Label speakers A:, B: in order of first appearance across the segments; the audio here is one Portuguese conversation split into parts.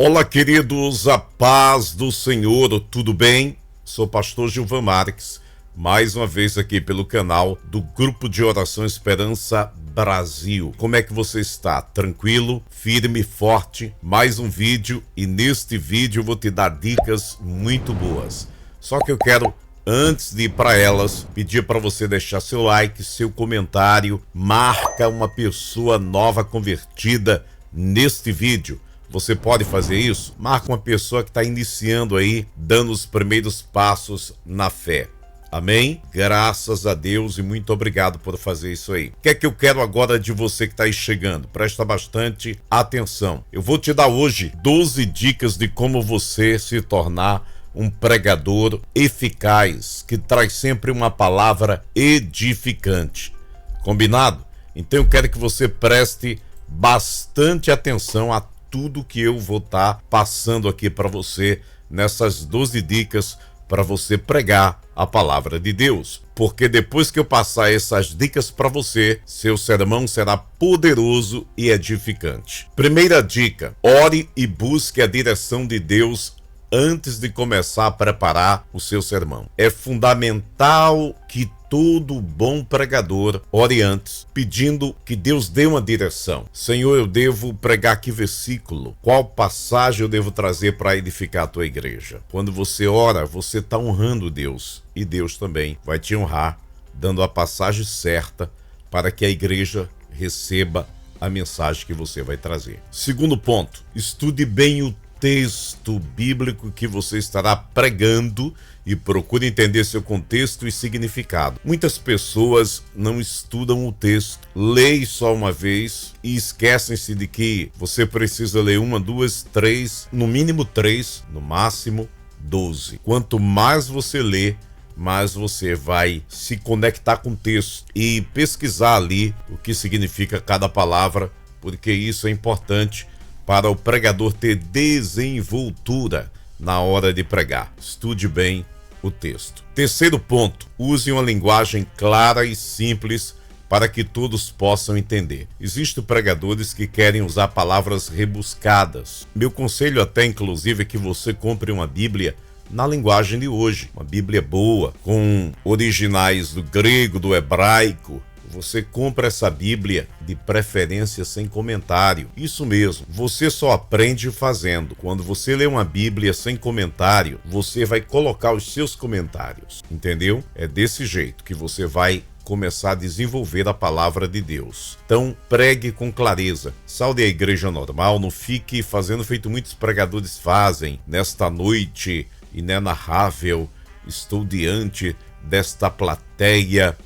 A: Olá, queridos, a paz do Senhor, tudo bem? Sou o pastor Gilvan Marques, mais uma vez aqui pelo canal do Grupo de Oração Esperança Brasil. Como é que você está? Tranquilo? Firme, forte? Mais um vídeo e neste vídeo eu vou te dar dicas muito boas. Só que eu quero, antes de ir para elas, pedir para você deixar seu like, seu comentário, marca uma pessoa nova convertida neste vídeo. Você pode fazer isso? Marca uma pessoa que está iniciando aí, dando os primeiros passos na fé. Amém? Graças a Deus e muito obrigado por fazer isso aí. O que é que eu quero agora de você que está aí chegando? Presta bastante atenção. Eu vou te dar hoje 12 dicas de como você se tornar um pregador eficaz, que traz sempre uma palavra edificante. Combinado? Então eu quero que você preste bastante atenção a tudo que eu vou estar passando aqui para você nessas 12 dicas para você pregar a palavra de Deus. Porque depois que eu passar essas dicas para você, seu sermão será poderoso e edificante. Primeira dica: ore e busque a direção de Deus antes de começar a preparar o seu sermão. É fundamental que todo bom pregador ore antes, pedindo que Deus dê uma direção. Senhor, eu devo pregar que versículo? Qual passagem eu devo trazer para edificar a tua igreja? Quando você ora, você está honrando Deus. E Deus também vai te honrar, dando a passagem certa para que a igreja receba a mensagem que você vai trazer. Segundo ponto: estude bem o texto bíblico que você estará pregando e procure entender seu contexto e significado. Muitas pessoas não estudam o texto, leem só uma vez e esquecem-se de que você precisa ler uma, duas, três, no mínimo 3, no máximo 12. Quanto mais você lê, mais você vai se conectar com o texto e pesquisar ali o que significa cada palavra, porque isso é importante para o pregador ter desenvoltura na hora de pregar. Estude bem o texto. Terceiro ponto: use uma linguagem clara e simples para que todos possam entender. Existem pregadores que querem usar palavras rebuscadas. Meu conselho até, inclusive, é que você compre uma Bíblia na linguagem de hoje. Uma Bíblia boa, com originais do grego, do hebraico. Você compra essa Bíblia, de preferência sem comentário. Isso mesmo, você só aprende fazendo. Quando você lê uma Bíblia sem comentário, você vai colocar os seus comentários. Entendeu? É desse jeito que você vai começar a desenvolver a palavra de Deus. Então, pregue com clareza. Saia da igreja normal, não fique fazendo feito muitos pregadores fazem. Nesta noite inenarrável, estou diante desta plateia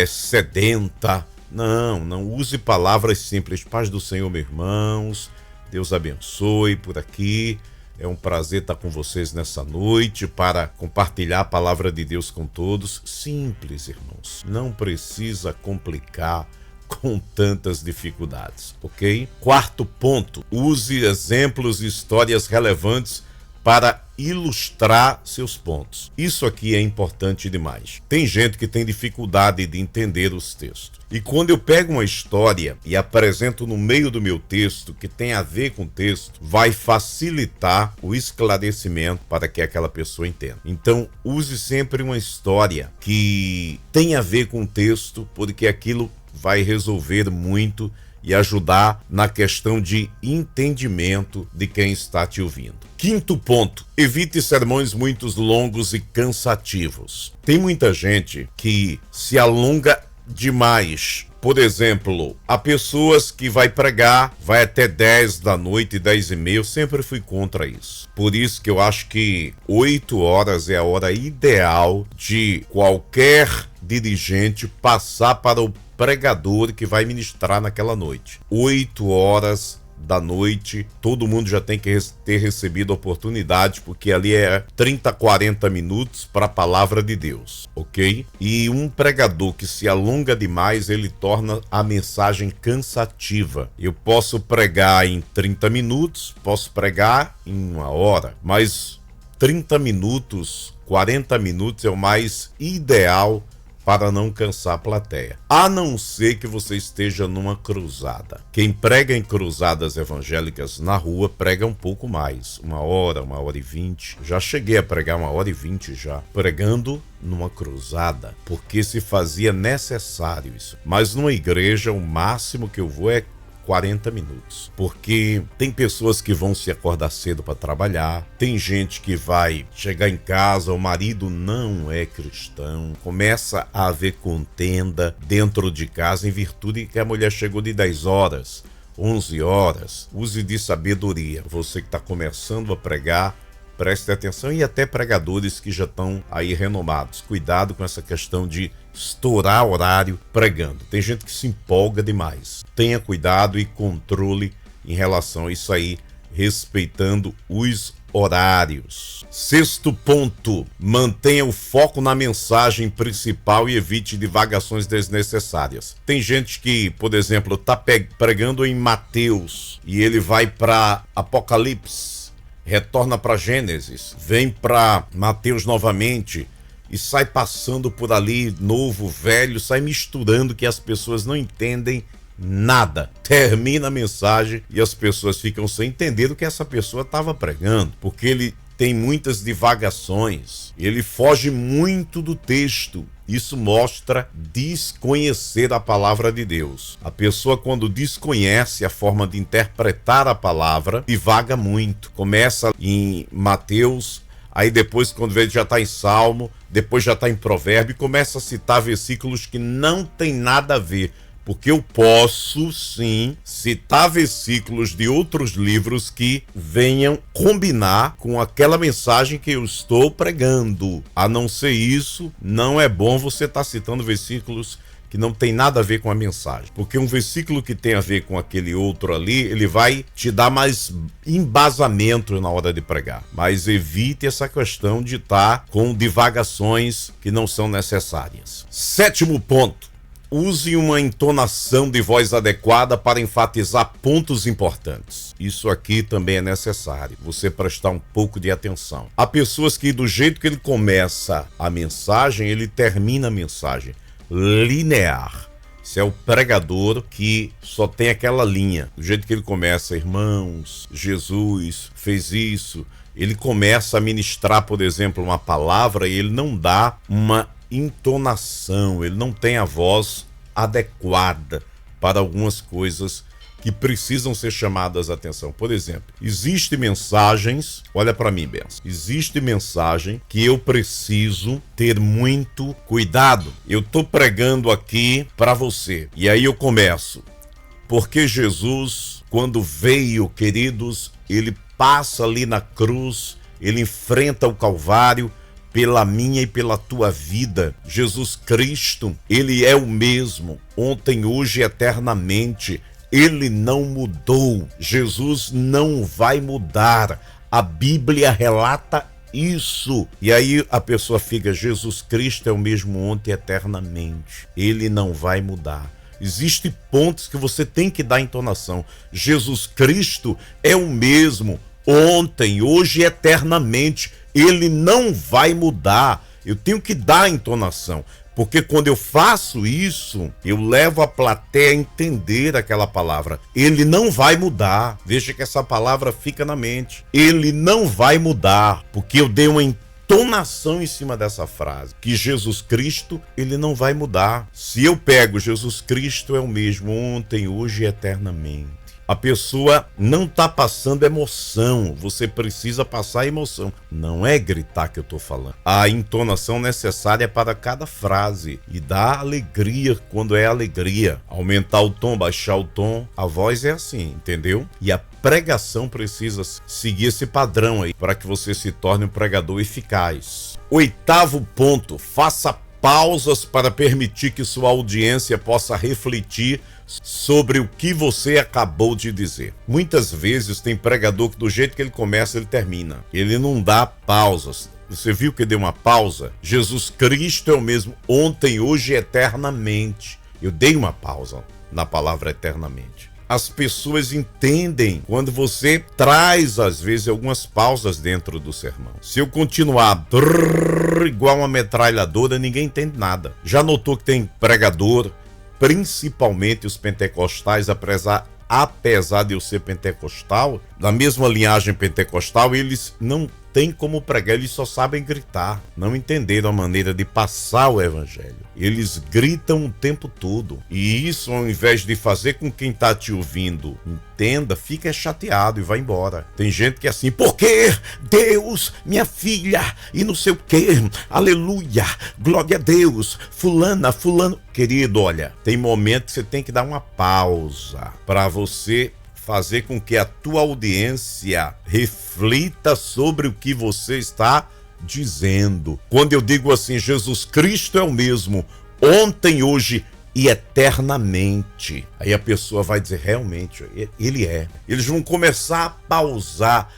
A: sedenta. Não use palavras simples. Paz do Senhor, meus irmãos. Deus abençoe por aqui. É um prazer estar com vocês nessa noite para compartilhar a palavra de Deus com todos. Simples, irmãos. Não precisa complicar com tantas dificuldades, ok? Quarto ponto: use exemplos e histórias relevantes para ilustrar seus pontos. Isso aqui é importante demais. Tem gente que tem dificuldade de entender os textos. E quando eu pego uma história e apresento no meio do meu texto que tem a ver com o texto, vai facilitar o esclarecimento para que aquela pessoa entenda. Então, use sempre uma história que tem a ver com o texto, porque aquilo vai resolver muito e ajudar na questão de entendimento de quem está te ouvindo. Quinto ponto: evite sermões muito longos e cansativos. Tem muita gente que se alonga demais. Por exemplo, há pessoas que vai pregar, vai até 10 da noite, 10h30, eu sempre fui contra isso. Por isso que eu acho que 8 horas é a hora ideal de qualquer dirigente passar para o pregador que vai ministrar naquela noite. 8 horas da noite, todo mundo já tem que ter recebido a oportunidade, porque ali é 30, 40 minutos para a palavra de Deus, ok? E um pregador que se alonga demais, ele torna a mensagem cansativa. Eu posso pregar em 30 minutos, posso pregar em 1 hora, mas 30 minutos, 40 minutos é o mais ideal para não cansar a plateia. A não ser que você esteja numa cruzada. Quem prega em cruzadas evangélicas na rua prega um pouco mais, 1 hora e 20. Já cheguei a pregar 1 hora e 20 já, pregando numa cruzada, porque se fazia necessário isso. Mas numa igreja, o máximo que eu vou é 40 minutos, porque tem pessoas que vão se acordar cedo para trabalhar, tem gente que vai chegar em casa, o marido não é cristão, começa a haver contenda dentro de casa em virtude de que a mulher chegou de 10 horas, 11 horas. Use de sabedoria. Você que está começando a pregar, preste atenção, e até pregadores que já estão aí renomados. Cuidado com essa questão de estourar horário pregando. Tem gente que se empolga demais. Tenha cuidado e controle em relação a isso aí, respeitando os horários. 6º ponto, mantenha o foco na mensagem principal e evite divagações desnecessárias. Tem gente que, por exemplo, está pregando em Mateus e ele vai para Apocalipse, retorna para Gênesis, vem para Mateus novamente e sai passando por ali, novo, velho, sai misturando que as pessoas não entendem nada. Termina a mensagem e as pessoas ficam sem entender o que essa pessoa estava pregando, porque ele tem muitas divagações, ele foge muito do texto. Isso mostra desconhecer a palavra de Deus. A pessoa, quando desconhece a forma de interpretar a palavra, divaga muito. Começa em Mateus, aí depois, quando vê, já está em Salmo, depois já está em Provérbio, e começa a citar versículos que não tem nada a ver. Porque eu posso, sim, citar versículos de outros livros que venham combinar com aquela mensagem que eu estou pregando. A não ser isso, não é bom você estar citando versículos que não tem nada a ver com a mensagem. Porque um versículo que tem a ver com aquele outro ali, ele vai te dar mais embasamento na hora de pregar. Mas evite essa questão de estar com divagações que não são necessárias. 7º ponto. Use uma entonação de voz adequada para enfatizar pontos importantes. Isso aqui também é necessário, você prestar um pouco de atenção. Há pessoas que, do jeito que ele começa a mensagem, ele termina a mensagem linear. Isso é o pregador que só tem aquela linha. Do jeito que ele começa, irmãos, Jesus fez isso. Ele começa a ministrar, por exemplo, uma palavra e ele não dá uma entonação, ele não tem a voz adequada para algumas coisas que precisam ser chamadas a atenção. Por exemplo, existem mensagens, olha para mim, Benção, existe mensagem que eu preciso ter muito cuidado. Eu estou pregando aqui para você, e aí eu começo, porque Jesus, quando veio, queridos, ele passa ali na cruz, ele enfrenta o Calvário, pela minha e pela tua vida. Jesus Cristo, ele é o mesmo, ontem, hoje e eternamente. Ele não mudou. Jesus não vai mudar. A Bíblia relata isso. E aí a pessoa fica, Jesus Cristo é o mesmo ontem e eternamente. Ele não vai mudar. Existem pontos que você tem que dar entonação. Jesus Cristo é o mesmo ontem, hoje e eternamente. Ele não vai mudar. Eu tenho que dar a entonação, porque quando eu faço isso, eu levo a plateia a entender aquela palavra. Ele não vai mudar. Veja que essa palavra fica na mente. Ele não vai mudar, porque eu dei uma entonação em cima dessa frase, que Jesus Cristo, ele não vai mudar. Se eu pego Jesus Cristo é o mesmo ontem, hoje e eternamente. A pessoa não está passando emoção, você precisa passar emoção. Não é gritar que eu estou falando. A entonação necessária é para cada frase e dá alegria quando é alegria. Aumentar o tom, baixar o tom, a voz é assim, entendeu? E a pregação precisa seguir esse padrão aí para que você se torne um pregador eficaz. 8º ponto, faça pausas para permitir que sua audiência possa refletir sobre o que você acabou de dizer. Muitas vezes tem pregador que do jeito que ele começa, ele termina. Ele não dá pausas. Você viu que deu uma pausa? Jesus Cristo é o mesmo ontem, hoje e eternamente. Eu dei uma pausa na palavra eternamente. as pessoas entendem quando você traz, às vezes, algumas pausas dentro do sermão. Se eu continuar igual uma metralhadora, ninguém entende nada. Já notou que tem pregador, principalmente os pentecostais, apesar de eu ser pentecostal, da mesma linhagem pentecostal, eles não têm como pregar, eles só sabem gritar. Não entenderam a maneira de passar o evangelho. Eles gritam o tempo todo. E isso, ao invés de fazer com quem está te ouvindo entenda, fica chateado e vai embora. Tem gente que é assim, porque Deus, minha filha, e não sei o quê, aleluia, glória a Deus, fulano. Querido, olha, tem momento que você tem que dar uma pausa para você fazer com que a tua audiência reflita sobre o que você está dizendo. Quando eu digo assim, Jesus Cristo é o mesmo, ontem, hoje e eternamente, aí a pessoa vai dizer, realmente, ele é. Eles vão começar a pausar.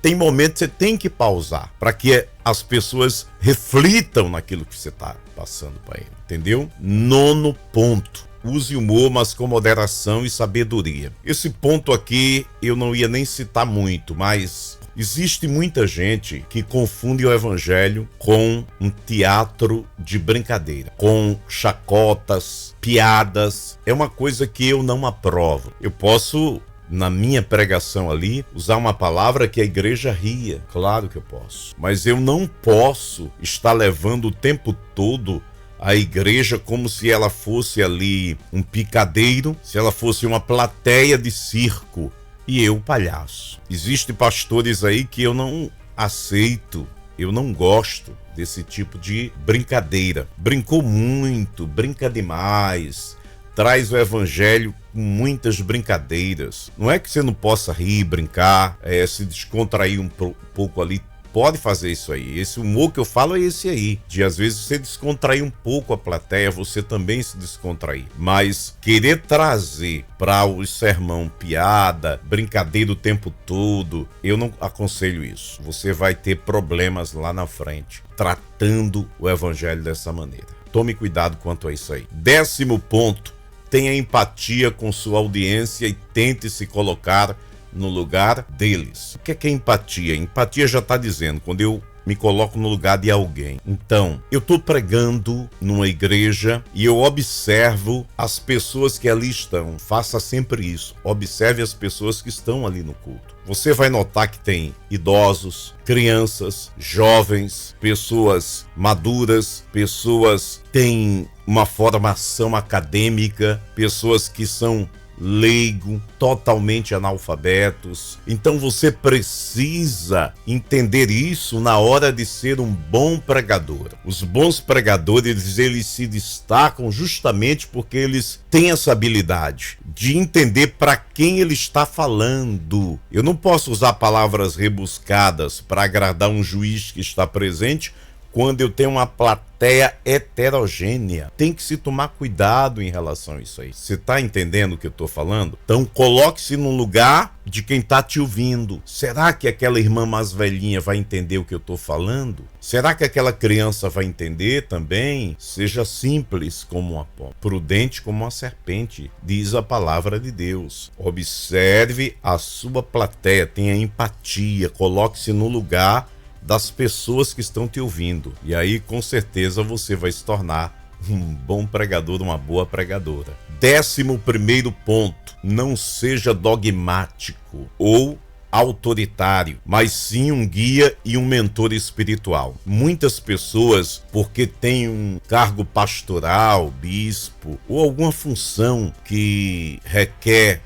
A: Tem momentos que você tem que pausar, para que as pessoas reflitam naquilo que você está passando para ele, entendeu? 9º ponto. Use humor, mas com moderação e sabedoria. Esse ponto aqui eu não ia nem citar muito, mas existe muita gente que confunde o evangelho com um teatro de brincadeira, com chacotas, piadas. É uma coisa que eu não aprovo. Eu posso, na minha pregação ali, usar uma palavra que a igreja ria. Claro que eu posso. Mas eu não posso estar levando o tempo todo a igreja como se ela fosse ali um picadeiro, se ela fosse uma plateia de circo e eu palhaço. Existem pastores aí que eu não aceito, eu não gosto desse tipo de brincadeira. Brincou muito, brinca demais, traz o evangelho com muitas brincadeiras. Não é que você não possa rir, brincar, se descontrair um pouco ali. Pode fazer isso aí. Esse humor que eu falo é esse aí. De às vezes você descontrair um pouco a plateia, você também se descontrair. Mas querer trazer para o sermão piada, brincadeira o tempo todo, eu não aconselho isso. Você vai ter problemas lá na frente, tratando o evangelho dessa maneira. Tome cuidado quanto a isso aí. 10º ponto, tenha empatia com sua audiência e tente se colocar no lugar deles. O que é empatia? Empatia já está dizendo, quando eu me coloco no lugar de alguém. Então, eu estou pregando numa igreja e eu observo as pessoas que ali estão. Faça sempre isso. Observe as pessoas que estão ali no culto. Você vai notar que tem idosos, crianças, jovens, pessoas maduras, pessoas que têm uma formação acadêmica, pessoas que são leigo, totalmente analfabetos. Então você precisa entender isso na hora de ser um bom pregador. Os bons pregadores, eles se destacam justamente porque eles têm essa habilidade de entender para quem ele está falando. Eu não posso usar palavras rebuscadas para agradar um juiz que está presente quando eu tenho uma plateia heterogênea. Tem que se tomar cuidado em relação a isso aí. Você está entendendo o que eu estou falando? Então coloque-se no lugar de quem está te ouvindo. Será que aquela irmã mais velhinha vai entender o que eu estou falando? Será que aquela criança vai entender também? Seja simples como uma pomba, prudente como uma serpente, diz a palavra de Deus. Observe a sua plateia, tenha empatia, coloque-se no lugar das pessoas que estão te ouvindo. E aí, com certeza, você vai se tornar um bom pregador, uma boa pregadora. 11º ponto, não seja dogmático ou autoritário, mas sim um guia e um mentor espiritual. Muitas pessoas, porque têm um cargo pastoral, bispo, ou alguma função que requer,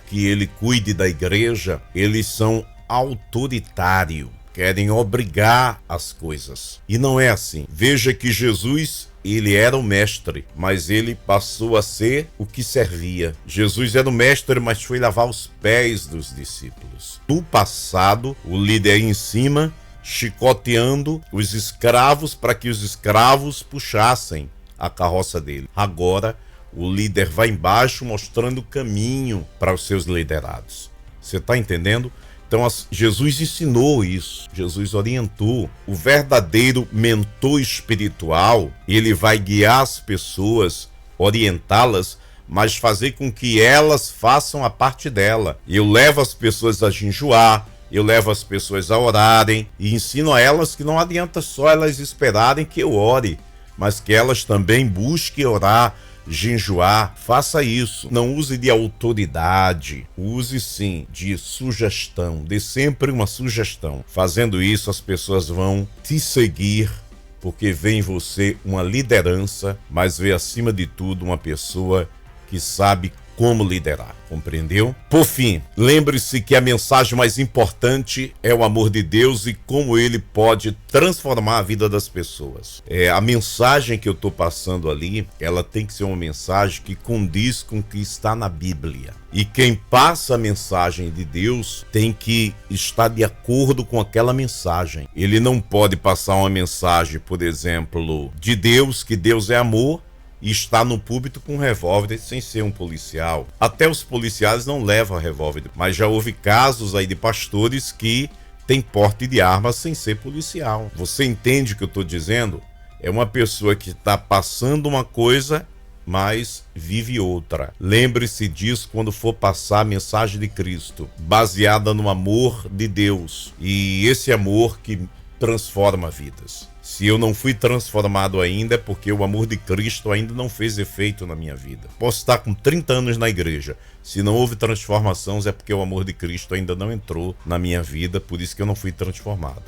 A: que ele cuide da igreja, eles são autoritários. Querem obrigar as coisas. E não é assim. Veja que Jesus, ele era o mestre, mas ele passou a ser o que servia. Jesus era o mestre, mas foi lavar os pés dos discípulos. No passado, o líder aí em cima, chicoteando os escravos para que os escravos puxassem a carroça dele. Agora, o líder vai embaixo mostrando o caminho para os seus liderados. Você está entendendo? Então Jesus ensinou isso, Jesus orientou. O verdadeiro mentor espiritual, ele vai guiar as pessoas, orientá-las, mas fazer com que elas façam a parte dela. Eu levo as pessoas a jejuar, eu levo as pessoas a orarem e ensino a elas que não adianta só elas esperarem que eu ore, mas que elas também busquem orar, jejuar. Faça isso. Não use de autoridade, use sim de sugestão. Dê sempre uma sugestão. Fazendo isso, as pessoas vão te seguir, porque vê em você uma liderança, mas vê acima de tudo uma pessoa que sabe como liderar, compreendeu? Por fim, lembre-se que a mensagem mais importante é o amor de Deus e como ele pode transformar a vida das pessoas. A mensagem que eu estou passando ali, ela tem que ser uma mensagem que condiz com o que está na Bíblia. E quem passa a mensagem de Deus tem que estar de acordo com aquela mensagem. Ele não pode passar uma mensagem, por exemplo, de Deus, que Deus é amor, e está no púlpito com um revólver sem ser um policial. Até os policiais não levam revólver, mas já houve casos aí de pastores que têm porte de arma sem ser policial. Você entende o que eu estou dizendo? É uma pessoa que está passando uma coisa, mas vive outra. Lembre-se disso quando for passar a mensagem de Cristo, baseada no amor de Deus, e esse amor que transforma vidas. Se eu não fui transformado ainda, é porque o amor de Cristo ainda não fez efeito na minha vida. Posso estar com 30 anos na igreja. Se não houve transformação, é porque o amor de Cristo ainda não entrou na minha vida, por isso que eu não fui transformado.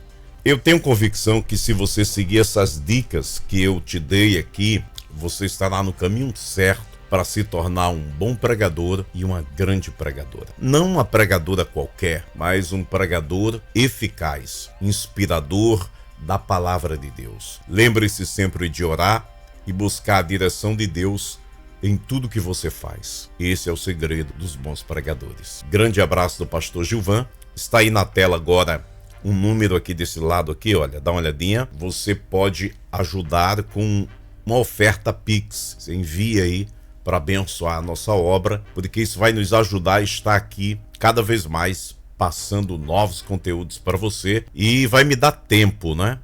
A: Eu tenho convicção que se você seguir essas dicas que eu te dei aqui, você estará no caminho certo para se tornar um bom pregador e uma grande pregadora. Não uma pregadora qualquer, mas um pregador eficaz, inspirador da palavra de Deus. Lembre-se sempre de orar e buscar a direção de Deus em tudo que você faz. Esse é o segredo dos bons pregadores. Grande abraço do pastor Gilvan. Está aí na tela agora um número aqui desse lado aqui, olha, dá uma olhadinha. Você pode ajudar com uma oferta Pix. Você envia aí para abençoar a nossa obra, porque isso vai nos ajudar a estar aqui cada vez mais passando novos conteúdos para você, e vai me dar tempo, né?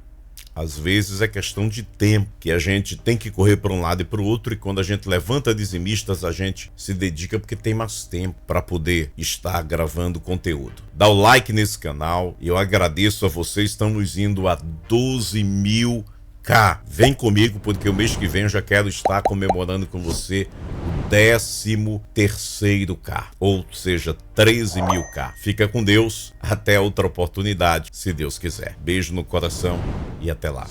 A: Às vezes é questão de tempo, que a gente tem que correr para um lado e para o outro, e quando a gente levanta dizimistas, a gente se dedica porque tem mais tempo para poder estar gravando conteúdo. Dá o like nesse canal, e eu agradeço a vocês. Estamos indo a 12.000. Vem comigo, porque o mês que vem eu já quero estar comemorando com você o 13º K, ou seja, 13.000. Fica com Deus, até outra oportunidade, se Deus quiser. Beijo no coração e até lá.